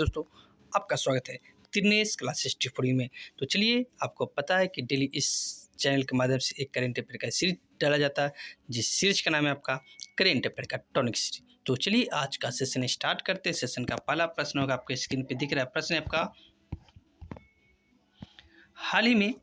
दोस्तों, आपका स्वागत है दिनेश क्लास हिस्ट्री में। तो चलिए, आपको पता है कि डेली इस चैनल के माध्यम से एक करेंट अफेयर का सीरीज डाला जाता है, जिस सीरीज का नाम है आपका करेंट अफेयर का टॉनिक सीरीज। तो चलिए आज का सेशन स्टार्ट करते हैं। सेशन का पहला प्रश्न होगा, आपके स्क्रीन पे दिख रहा है प्रश्न है आपका, हाल ही में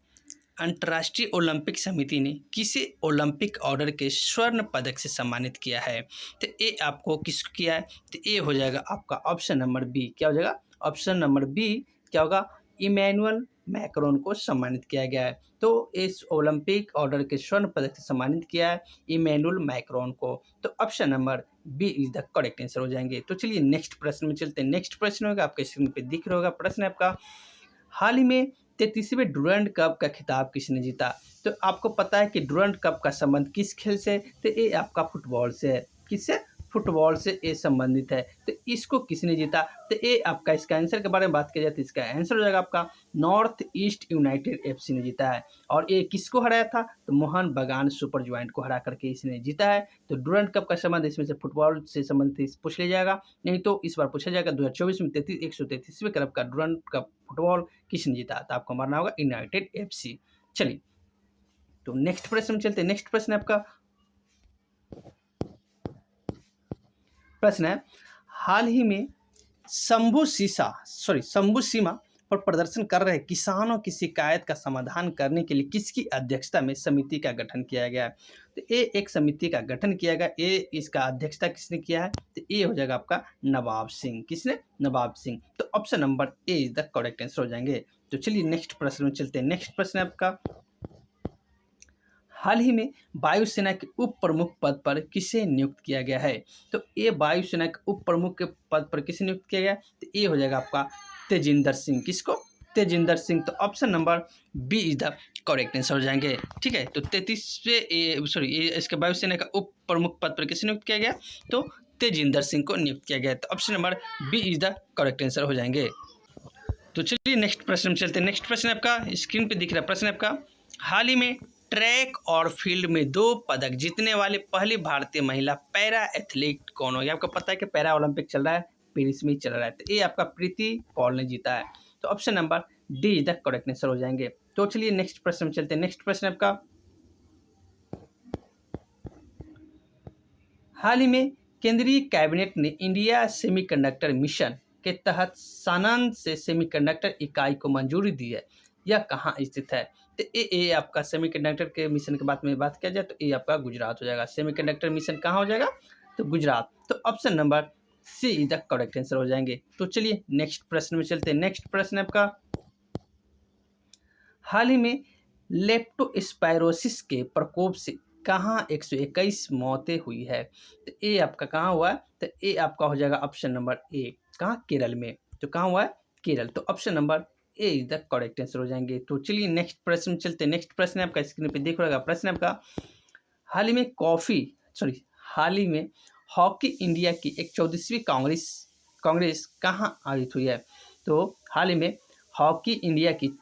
अंतर्राष्ट्रीय ओलंपिक समिति ने किसे ओलंपिक ऑर्डर के स्वर्ण पदक से सम्मानित किया है। तो ये आपको किसको किया है, तो ये हो जाएगा आपका ऑप्शन नंबर बी। क्या हो जाएगा ऑप्शन नंबर बी, क्या होगा, इमैनुअल मैक्रोन को सम्मानित किया गया है। तो इस ओलंपिक ऑर्डर के स्वर्ण पदक से सम्मानित किया है इमैनुअल मैक्रोन को। तो option number B is the correct answer हो जाएंगे। तो चलिए नेक्स्ट प्रश्न में चलते हैं। नेक्स्ट प्रश्न होगा, आपके स्क्रीन पे दिख रहा होगा प्रश्न है आपका, हाल ही में 33वें डुरंड कप का खिताब किसने जीता। तो आपको पता है कि डुरंड कप का संबंध किस खेल से है, तो ये आपका फुटबॉल से है। किससे? फुटबॉल से ये संबंधित है। तो इसको किसने जीता, तो ये आपका इसका आंसर के बारे में बात की जाए तो इसका आंसर हो जाएगा आपका नॉर्थ ईस्ट यूनाइटेड एफसी ने जीता है। और ये किसको हराया था, तो मोहन बगान सुपर जॉइंट को हरा करके इसने जीता है। तो डुरंड कप का संबंध इसमें से फुटबॉल से संबंधित पूछ लिया जाएगा, नहीं तो इस बार पूछा जाएगा 2024 में 133वें कप का डुरंड कप फुटबॉल किसने जीता, तो आपको मारना होगा यूनाइटेड एफसी। चलिए, तो नेक्स्ट प्रश्न में चलते हैं। नेक्स्ट प्रश्न है आपका, प्रश्न है, हाल ही में शंभू सीमा पर प्रदर्शन कर रहे किसानों की शिकायत का समाधान करने के लिए किसकी अध्यक्षता में समिति का गठन किया गया है। तो ये एक समिति का गठन किया गया, ये इसका अध्यक्षता किसने किया है, तो ये हो जाएगा आपका नवाब सिंह। किसने? नवाब सिंह। तो option number A is the correct answer हो जाएंगे। तो चलिए नेक्स्ट प्रश्न में चलते हैं। नेक्स्ट प्रश्न है आपका, हाल ही में वायुसेना के उप प्रमुख पद पर किसे नियुक्त किया गया है। तो ये वायुसेना के उप प्रमुख के पद पर किसे नियुक्त किया गया, तो ये हो जाएगा आपका तेजिंदर सिंह। किसको? तेजिंदर सिंह। तो option number B is the correct answer हो जाएंगे। ठीक है, तो 33वें इसके वायुसेना का उप प्रमुख पद पर किसे नियुक्त किया गया, तो तेजिंदर सिंह को नियुक्त किया गया। तो option number B is the correct answer हो जाएंगे। तो चलिए नेक्स्ट प्रश्न में चलते हैं। नेक्स्ट प्रश्न आपका स्क्रीन पे दिख रहा है प्रश्न आपका, हाल ही में ट्रैक और फील्ड में 2 पदक जीतने वाले पहली भारतीय महिला पैरा एथलीट कौन हो। आपको पता है कि पैरा ओलंपिक चल रहा है, पेरिस में ही चल रहा है, तो ये आपका प्रीति पॉल ने जीता है। तो option number D is the correct answer हो जाएंगे। तो चलिए नेक्स्ट प्रश्न में चलते हैं। नेक्स्ट प्रश्न आपका, हाल ही में केंद्रीय कैबिनेट ने इंडिया सेमीकंडक्टर मिशन के तहत सानंद से सेमीकंडक्टर इकाई को मंजूरी दी है, यह कहाँ स्थित है। तो ये आपका सेमीकंडक्टर के मिशन के बारे में बात किया जाए तो ये आपका गुजरात हो जाएगा। सेमीकंडक्टर मिशन कहाँ हो जाएगा, तो गुजरात। तो option number C is the correct answer हो जाएंगे। तो चलिए नेक्स्ट प्रश्न में चलते हैं। नेक्स्ट प्रश्न आपका, हाल ही में लेप्टोस्पायरोसिस के प्रकोप से कहाँ 121 मौतें हुई है। तो ये आपका कहाँ हुआ है, तो ये आपका हो जाएगा ऑप्शन नंबर ए, कहाँ? केरल में। तो कहाँ हुआ है? केरल। तो option number A is the correct answer हो जाएंगे। तो चलिए नेक्स्ट प्रश्न में चलते हैं। नेक्स्ट प्रश्न आपका स्क्रीन पे देख रहा प्रश्न आपका, हाल ही में हाल ही में हॉकी इंडिया की 14वीं कांग्रेस कहाँ आयोजित हुई है। तो हाल ही में हॉकी इंडिया की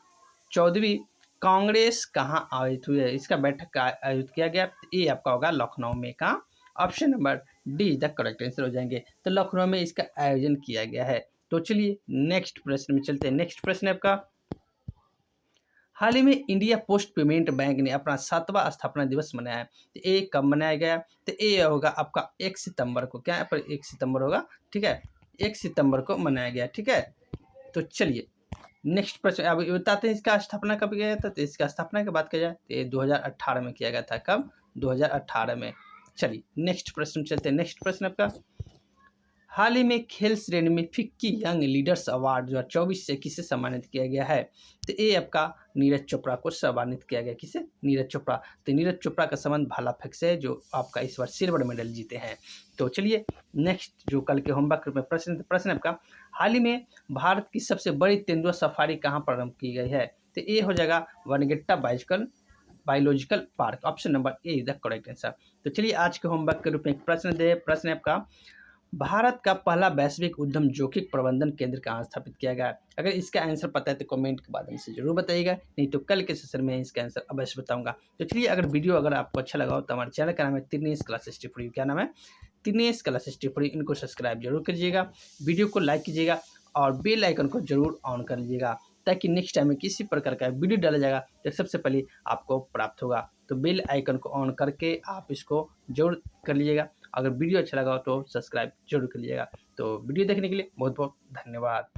14वीं कांग्रेस कहाँ आयोजित हुई है, इसका बैठक का आयोजित किया गया, ये आपका होगा लखनऊ में। कहाँ? Option number D is the correct answer हो जाएंगे। तो लखनऊ में इसका आयोजन किया गया है। तो चलिए नेक्स्ट प्रश्न में चलते हैं। नेक्स्ट प्रश्न आपका, हाल ही में इंडिया पोस्ट पेमेंट बैंक ने अपना 7वां स्थापना दिवस मनाया है, तो ये कब मनाया गया, तो ये होगा आपका 1 सितंबर को। क्या पर 1 सितंबर होगा, ठीक है, 1 सितंबर को मनाया गया। ठीक है, तो चलिए नेक्स्ट प्रश्न अब बताते हैं इसका स्थापना कब किया गया था। तो इसका स्थापना की बात की जाए तो ये 2018 में किया गया था। कब? 2018 में। चलिए नेक्स्ट प्रश्न चलते हैं। नेक्स्ट प्रश्न आपका, हाल ही में खेल श्रेणी में फिक्की यंग लीडर्स अवार्ड 2024 से किसे सम्मानित किया गया है, तो ये आपका नीरज चोपड़ा को सम्मानित किया गया। किसे? नीरज चोपड़ा। तो नीरज चोपड़ा का संबंध भाला फेंक से है, जो आपका इस बार सिल्वर मेडल जीते हैं। तो चलिए नेक्स्ट जो कल के होमवर्क में प्रश्न आपका, हाल ही में भारत की सबसे बड़ी तेंदुआ सफारी कहाँ प्रारंभ की गई है, तो ये हो जाएगा Bannerghatta biological park. Option number A is the correct answer. तो चलिए आज के होमवर्क के रूप में एक प्रश्न आपका, भारत का पहला वैश्विक उद्यम जोखिम प्रबंधन केंद्र कहाँ स्थापित किया गया है। अगर इसका आंसर पता है तो कमेंट के माध्यम से जरूर बताइएगा, नहीं तो कल के सेशन में इसका आंसर अवश्य बताऊंगा। तो चलिए अगर आपको अच्छा लगा हो तो हमारे चैनल का नाम है दिनेश क्लास हिस्ट्री। क्या नाम है? Dinesh class history. इनको सब्सक्राइब जरूर कीजिएगा, वीडियो को लाइक कीजिएगा और बेल आइकन को ज़रूर ऑन कर लीजिएगा, ताकि नेक्स्ट टाइम में किसी प्रकार का वीडियो डाला जाएगा तो सबसे पहले आपको प्राप्त होगा। तो बेल आइकन को ऑन करके आप इसको ज़रूर कर लीजिएगा। अगर वीडियो अच्छा लगा हो तो सब्सक्राइब ज़रूर कर लीजिएगा। तो वीडियो देखने के लिए बहुत बहुत धन्यवाद।